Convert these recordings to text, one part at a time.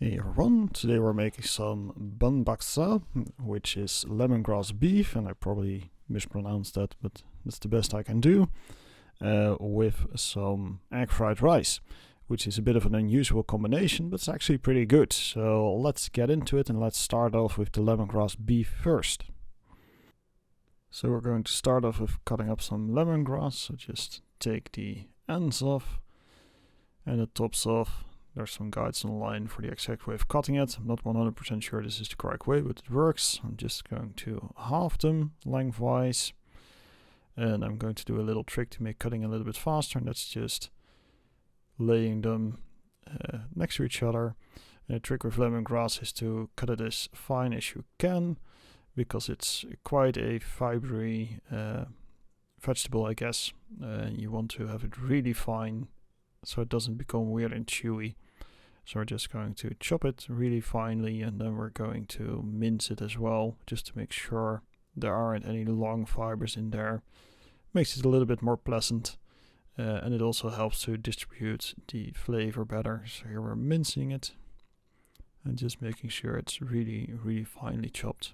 Hey everyone, today we're making some bun baksa, which is lemongrass beef, and I probably mispronounced that, but that's the best I can do, with some egg fried rice, which is a bit of an unusual combination, but it's actually pretty good. So let's get into it and let's start off with the lemongrass beef first. So we're going to start off with cutting up some lemongrass, so just take the ends off and the tops off. There's some guides online for the exact way of cutting it. I'm not 100% sure this is the correct way, but it works. I'm just going to halve them lengthwise. And I'm going to do a little trick to make cutting a little bit faster, and that's just laying them next to each other. And the trick with lemongrass is to cut it as fine as you can, because it's quite a fibery vegetable, I guess. You want to have it really fine so it doesn't become weird and chewy. So we're just going to chop it really finely, and then we're going to mince it as well, just to make sure there aren't any long fibers in there. Makes it a little bit more pleasant, and it also helps to distribute the flavor better. So here we're mincing it and just making sure it's really, really finely chopped.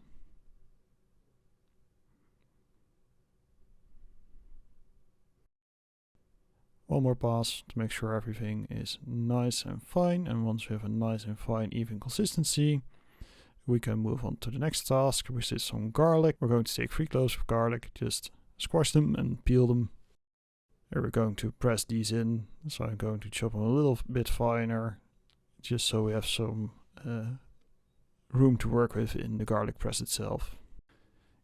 One more pass to make sure everything is nice and fine, and once we have a nice and fine even consistency, we can move on to the next task, which is some garlic. We're going to take 3 cloves of garlic, just squash them and peel them. And we're going to press these in, so I'm going to chop them a little bit finer, just so we have some room to work with in the garlic press itself.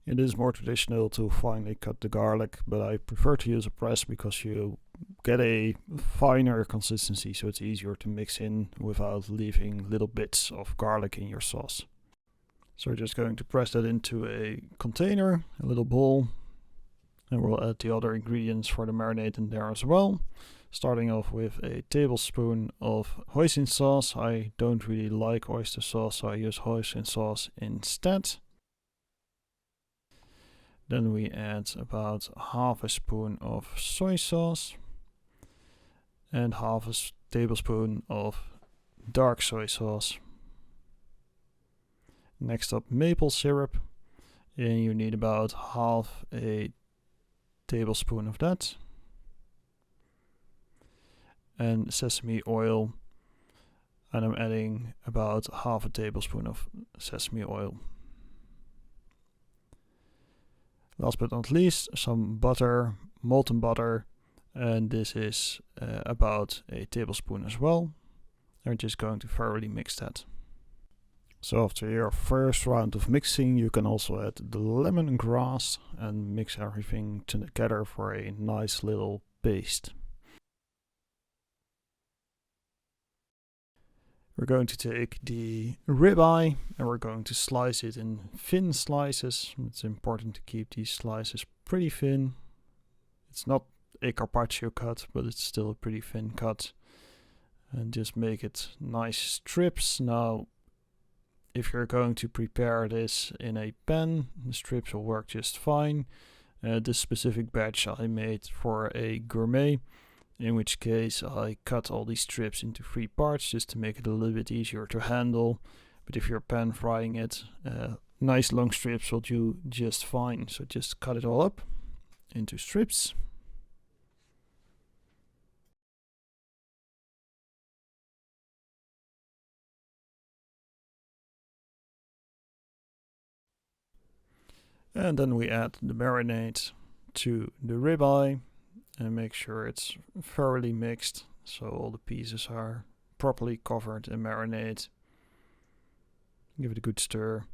It is more traditional to finely cut the garlic, but I prefer to use a press because you get a finer consistency, so it's easier to mix in without leaving little bits of garlic in your sauce. So we're just going to press that into a container, a little bowl, and we'll add the other ingredients for the marinade in there as well. Starting off with a tablespoon of hoisin sauce. I don't really like oyster sauce, so I use hoisin sauce instead. Then we add about half a spoon of soy sauce and half a tablespoon of dark soy sauce. Next up, maple syrup, and you need about half a tablespoon of that. And sesame oil, and I'm adding about half a tablespoon of sesame oil. Last but not least, some butter, molten butter, and this is about a tablespoon as well. I'm just going to thoroughly mix that. So after your first round of mixing, you can also add the lemongrass and mix everything together for a nice little paste. We're going to take the ribeye and we're going to slice it in thin slices. It's important to keep these slices pretty thin. It's not a carpaccio cut, but it's still a pretty thin cut. And just make it nice strips. Now, if you're going to prepare this in a pan, the strips will work just fine. This specific batch I made for a gourmet, in which case I cut all these strips into 3 parts just to make it a little bit easier to handle. But if you're pan frying it, nice long strips will do just fine. So just cut it all up into strips. And then we add the marinade to the ribeye and make sure it's thoroughly mixed so all the pieces are properly covered in marinade. Give it a good stir.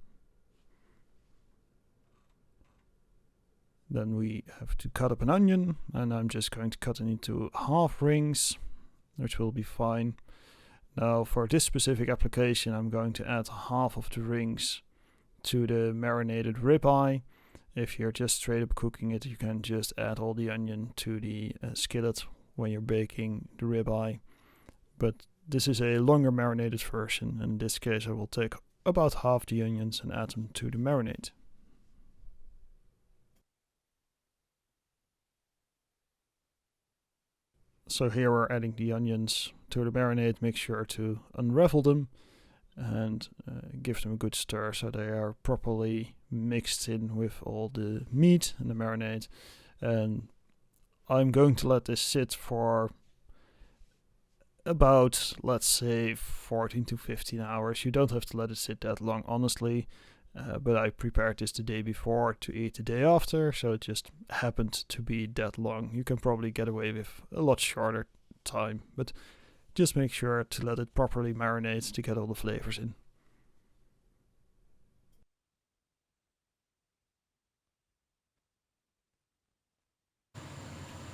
Then we have to cut up an onion, and I'm just going to cut it into half rings, which will be fine. Now for this specific application, I'm going to add half of the rings to the marinated ribeye. If you're just straight up cooking it, you can just add all the onion to the skillet when you're baking the ribeye. But this is a longer marinated version. In this case, I will take about half the onions and add them to the marinade. So here we're adding the onions to the marinade. Make sure to unravel them and give them a good stir so they are properly mixed in with all the meat and the marinade. And I'm going to let this sit for about, let's say, 14 to 15 hours. You don't have to let it sit that long, honestly, but I prepared this the day before to eat the day after, so it just happened to be that long. You can probably get away with a lot shorter time, but just make sure to let it properly marinate to get all the flavors in.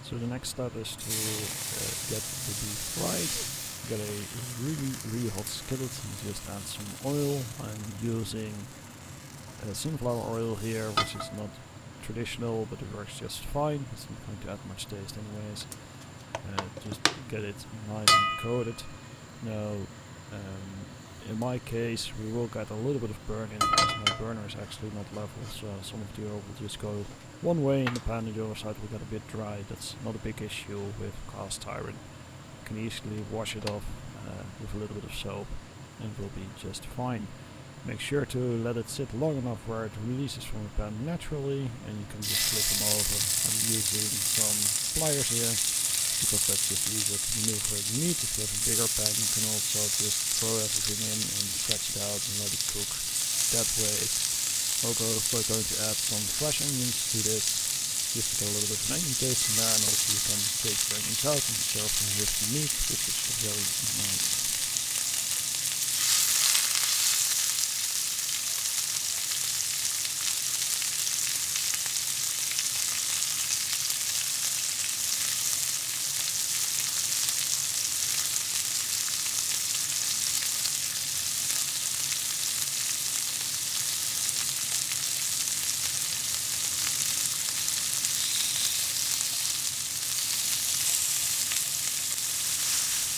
So the next step is to get the beef fried. Get a really hot skillet and just add some oil. I'm using sunflower oil here, which is not traditional, but it works just fine. It's not going to add much taste anyways. Just get it nice and coated. Now, in my case, we will get a little bit of burn in because my burner is actually not level, so some of the oil will just go one way in the pan and the other side will get a bit dry. That's not a big issue with cast iron. You can easily wash it off with a little bit of soap and it will be just fine. Make sure to let it sit long enough where it releases from the pan naturally, and you can just flip them over. I'm using some pliers here because that's just easier to maneuver the meat. If you have a bigger pan, you can also just throw everything in and stretch it out and let it cook that way. We're going to add some fresh onions to this, just to get a little bit of an onion taste in there, and also you can take your onions out and serve them with the meat, which is very nice.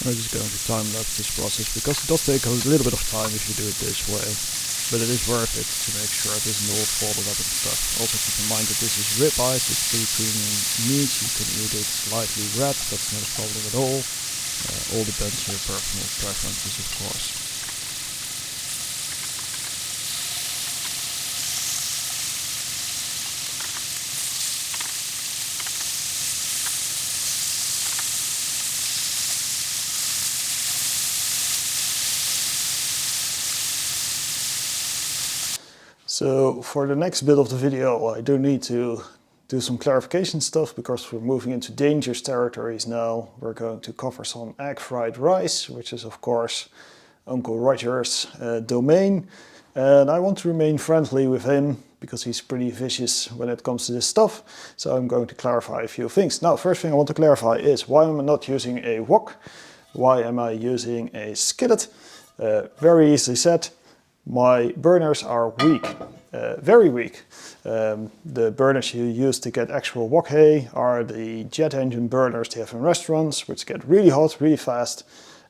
I'm just going to time-lapse this process because it does take a little bit of time if you do it this way, but it is worth it to make sure it isn't all folded up and stuff. Also keep in mind that this is ribeye, so it's pretty premium meat. You can eat it slightly red, that's not a problem at all. All depends on your personal preferences, of course. So for the next bit of the video, I do need to do some clarification stuff because we're moving into dangerous territories now. We're going to cover some egg fried rice, which is of course Uncle Roger's domain. And I want to remain friendly with him because he's pretty vicious when it comes to this stuff. So I'm going to clarify a few things. Now, first thing I want to clarify is why am I not using a wok? Why am I using a skillet? Very easily said. My burners are weak, very weak. The burners you use to get actual wok hay are the jet engine burners they have in restaurants, which get really hot, really fast.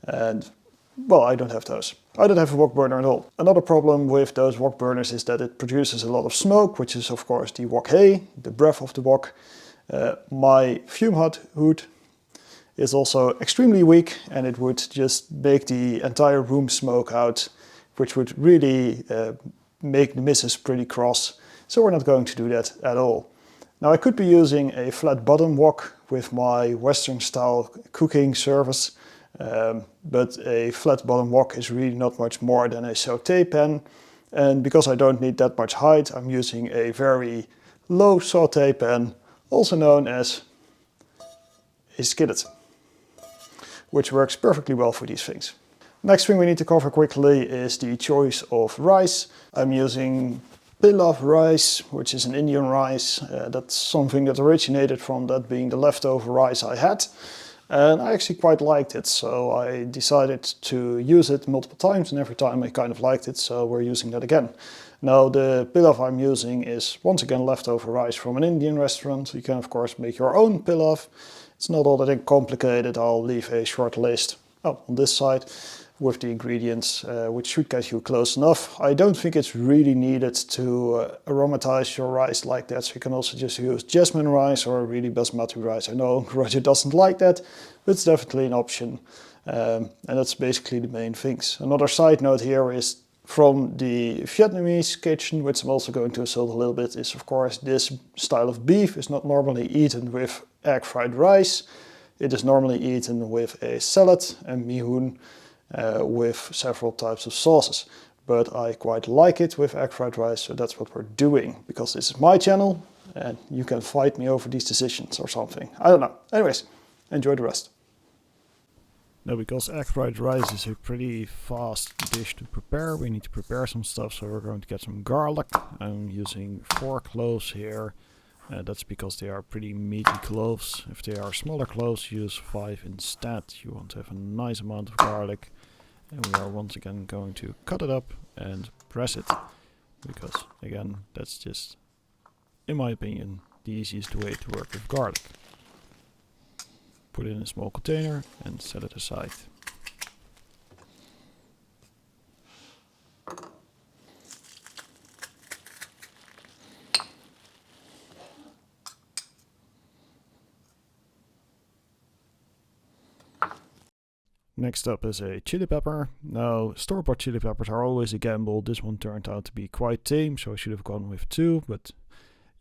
And well, I don't have those. I don't have a wok burner at all. Another problem with those wok burners is that it produces a lot of smoke, which is of course the wok hay, the breath of the wok. My fume hood is also extremely weak, and it would just make the entire room smoke out, which would really make the missus pretty cross. So we're not going to do that at all. Now I could be using a flat bottom wok with my Western style cooking service, but a flat bottom wok is really not much more than a saute pan. And because I don't need that much height, I'm using a very low saute pan, also known as a skillet, which works perfectly well for these things. Next thing we need to cover quickly is the choice of rice. I'm using pilav rice, which is an Indian rice. That's something that originated from that being the leftover rice I had. And I actually quite liked it, so I decided to use it multiple times, and every time I kind of liked it, so we're using that again. Now the pilav I'm using is once again leftover rice from an Indian restaurant. You can of course make your own pilav. It's not all that complicated. I'll leave a short list on this side with the ingredients, which should get you close enough. I don't think it's really needed to aromatize your rice like that, so you can also just use jasmine rice or really basmati rice. I know Roger doesn't like that, but it's definitely an option. And that's basically the main things. Another side note here is from the Vietnamese kitchen, which I'm also going to insult a little bit, is of course this style of beef is not normally eaten with egg fried rice. It is normally eaten with a salad and mihoon with several types of sauces. But I quite like it with egg fried rice, so that's what we're doing. Because this is my channel and you can fight me over these decisions or something. I don't know. Anyways, enjoy the rest. Now, because egg fried rice is a pretty fast dish to prepare, we need to prepare some stuff, so we're going to get some garlic. I'm using 4 cloves here. That's because they are pretty meaty cloves. If they are smaller cloves, use 5 instead. You want to have a nice amount of garlic. And we are once again going to cut it up and press it. Because, again, that's just, in my opinion, the easiest way to work with garlic. Put it in a small container and set it aside. Next up is a chili pepper. Now, store-bought chili peppers are always a gamble. This one turned out to be quite tame, so I should have gone with 2, but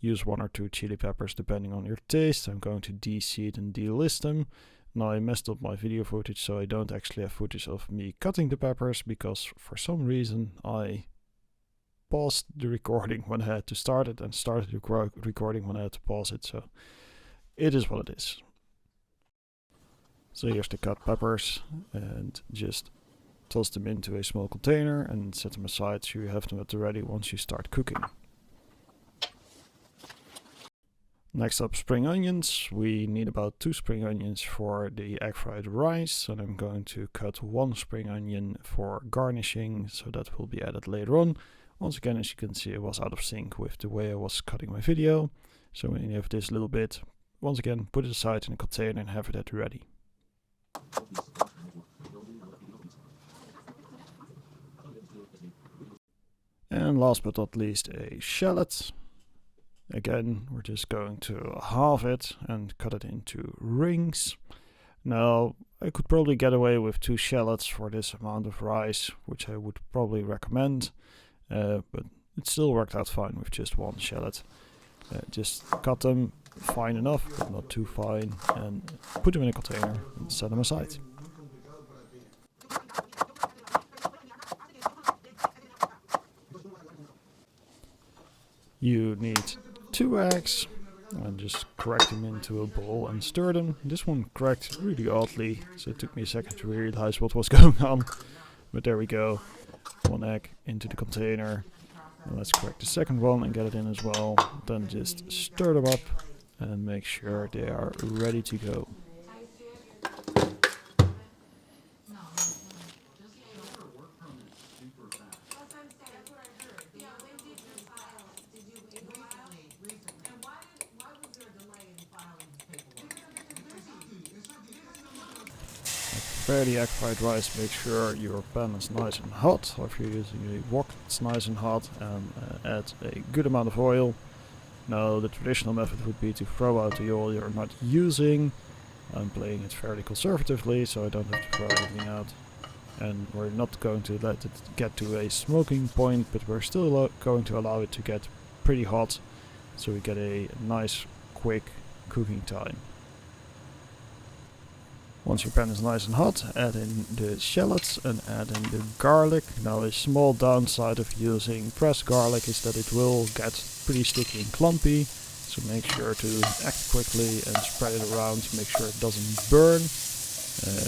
use 1 or 2 chili peppers depending on your taste. I'm going to de-seed and delist them. Now, I messed up my video footage, so I don't actually have footage of me cutting the peppers, because for some reason I paused the recording when I had to start it and started the recording when I had to pause it, so it is what it is. So here's the cut peppers, and just toss them into a small container and set them aside so you have them at the ready once you start cooking. Next up, spring onions. We need about 2 spring onions for the egg fried rice, and I'm going to cut 1 spring onion for garnishing, so that will be added later on. Once again, as you can see, I was out of sync with the way I was cutting my video, so when you have this little bit, once again, put it aside in a container and have it at the ready. And last but not least, a shallot. Again, we're just going to halve it and cut it into rings. Now, I could probably get away with 2 shallots for this amount of rice, which I would probably recommend, but it still worked out fine with just 1 shallot. Just cut them fine enough, but not too fine, and put them in a container and set them aside. You need 2 eggs, and just crack them into a bowl and stir them. This one cracked really oddly, so it took me a second to realize what was going on. But there we go. 1 egg into the container. And let's crack the second one and get it in as well. Then just stir them up and make sure they are ready to go. Prepare the egg fried rice, make sure your pan is nice and hot, or if you're using a wok it's nice and hot, and add a good amount of oil. Now the traditional method would be to throw out the oil you're not using. I'm playing it fairly conservatively, so I don't have to throw everything out. And we're not going to let it get to a smoking point, but we're still going to allow it to get pretty hot, so we get a nice quick cooking time. Once your pan is nice and hot, add in the shallots and add in the garlic. Now a small downside of using pressed garlic is that it will get pretty sticky and clumpy, so make sure to act quickly and spread it around to make sure it doesn't burn.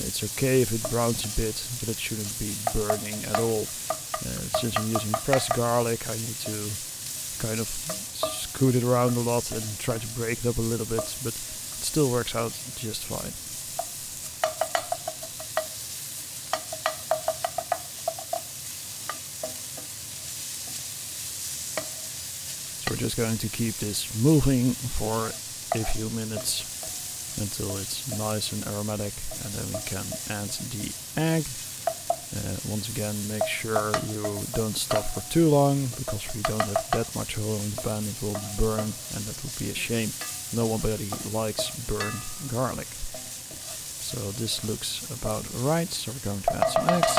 It's okay if it browns a bit, but it shouldn't be burning at all. Since I'm using pressed garlic, I need to kind of scoot it around a lot and try to break it up a little bit, but it still works out just fine. So we're just going to keep this moving for a few minutes until it's nice and aromatic, and then we can add the egg. Once again, make sure you don't stop for too long, because if you don't have that much oil in the pan it will burn, and that would be a shame. Nobody likes burned garlic. So this looks about right, so we're going to add some eggs.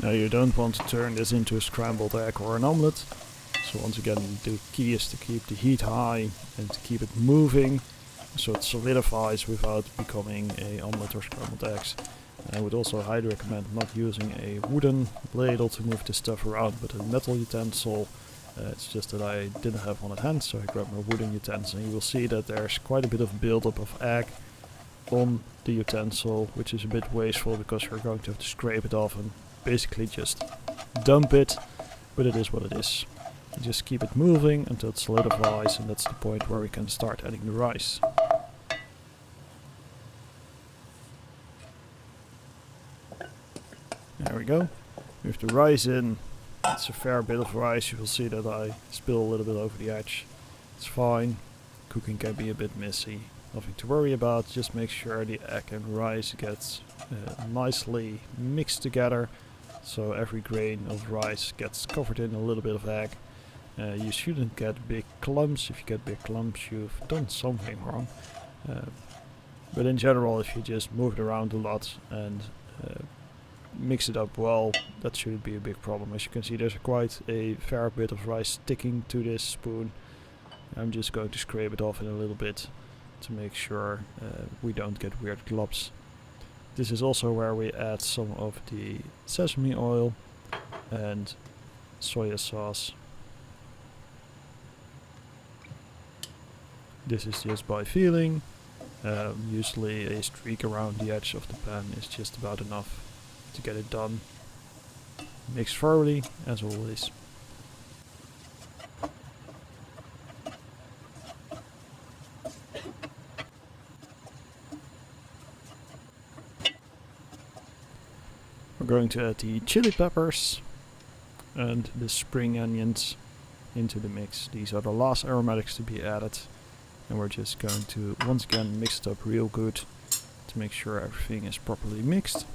Now you don't want to turn this into a scrambled egg or an omelette. So once again, the key is to keep the heat high and to keep it moving so it solidifies without becoming a omelette or scrambled eggs. I would also highly recommend not using a wooden ladle to move this stuff around, but a metal utensil. It's just that I didn't have one at hand, so I grabbed my wooden utensil. And you will see that there's quite a bit of buildup of egg on the utensil, which is a bit wasteful because you're going to have to scrape it off and basically just dump it, but it is what it is. You just keep it moving until it solidifies, and that's the point where we can start adding the rice. There we go. With the rice in, it's a fair bit of rice. You will see that I spill a little bit over the edge. It's fine. Cooking can be a bit messy. Nothing to worry about. Just make sure the egg and rice gets nicely mixed together. So every grain of rice gets covered in a little bit of egg. You shouldn't get big clumps. If you get big clumps, you've done something wrong. But in general, if you just move it around a lot and mix it up well, that shouldn't be a big problem. As you can see, there's quite a fair bit of rice sticking to this spoon. I'm just going to scrape it off in a little bit to make sure we don't get weird globs. This is also where we add some of the sesame oil and soya sauce. This is just by feeling. Usually a streak around the edge of the pan is just about enough to get it done. Mix thoroughly, as always. We're going to add the chili peppers and the spring onions into the mix. These are the last aromatics to be added, and we're just going to once again mix it up real good to make sure everything is properly mixed.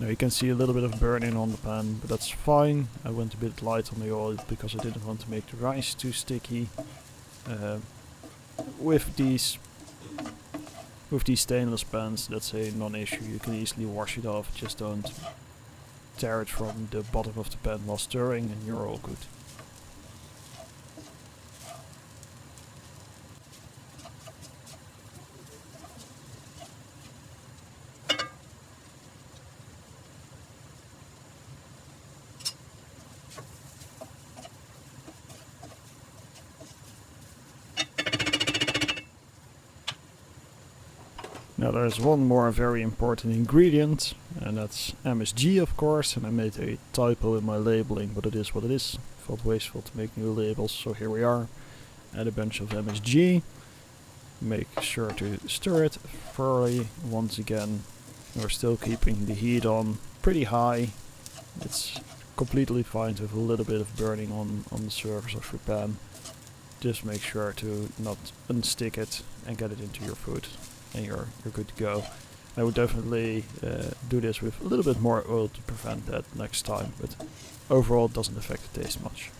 Now you can see a little bit of burning on the pan, but that's fine. I went a bit light on the oil because I didn't want to make the rice too sticky. With these stainless pans, that's a non-issue. You can easily wash it off. Just don't tear it from the bottom of the pan while stirring, and you're all good. Now there's one more very important ingredient, and that's MSG, of course, and I made a typo in my labeling, but it is what it is. Felt wasteful to make new labels, so here we are. Add a bunch of MSG. Make sure to stir it thoroughly once again. We're still keeping the heat on pretty high. It's completely fine to have a little bit of burning on the surface of your pan. Just make sure to not unstick it and get it into your food, and you're good to go. I would definitely do this with a little bit more oil to prevent that next time, but overall it doesn't affect the taste much.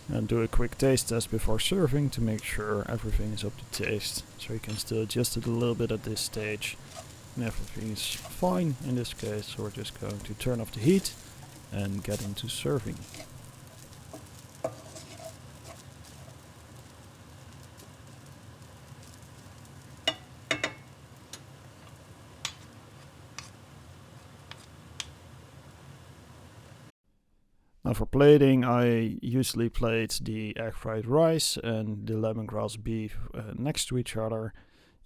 And do a quick taste test before serving to make sure everything is up to taste. So you can still adjust it a little bit at this stage. And everything is fine in this case, so we're just going to turn off the heat and get into serving. Now for plating, I usually plate the egg fried rice and the lemongrass beef next to each other.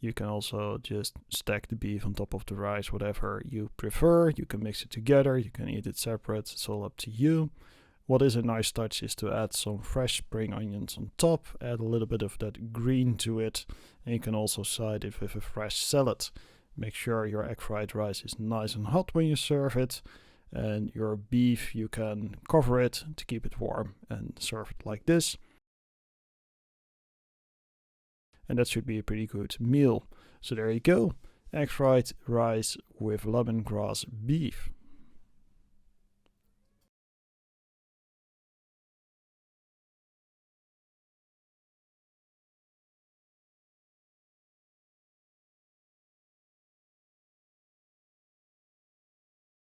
You can also just stack the beef on top of the rice, whatever you prefer. You can mix it together, you can eat it separate, it's all up to you. What is a nice touch is to add some fresh spring onions on top, add a little bit of that green to it, and you can also side it with a fresh salad. Make sure your egg fried rice is nice and hot when you serve it, and your beef, you can cover it to keep it warm and serve it like this. And that should be a pretty good meal. So there you go, egg fried rice with lemongrass beef.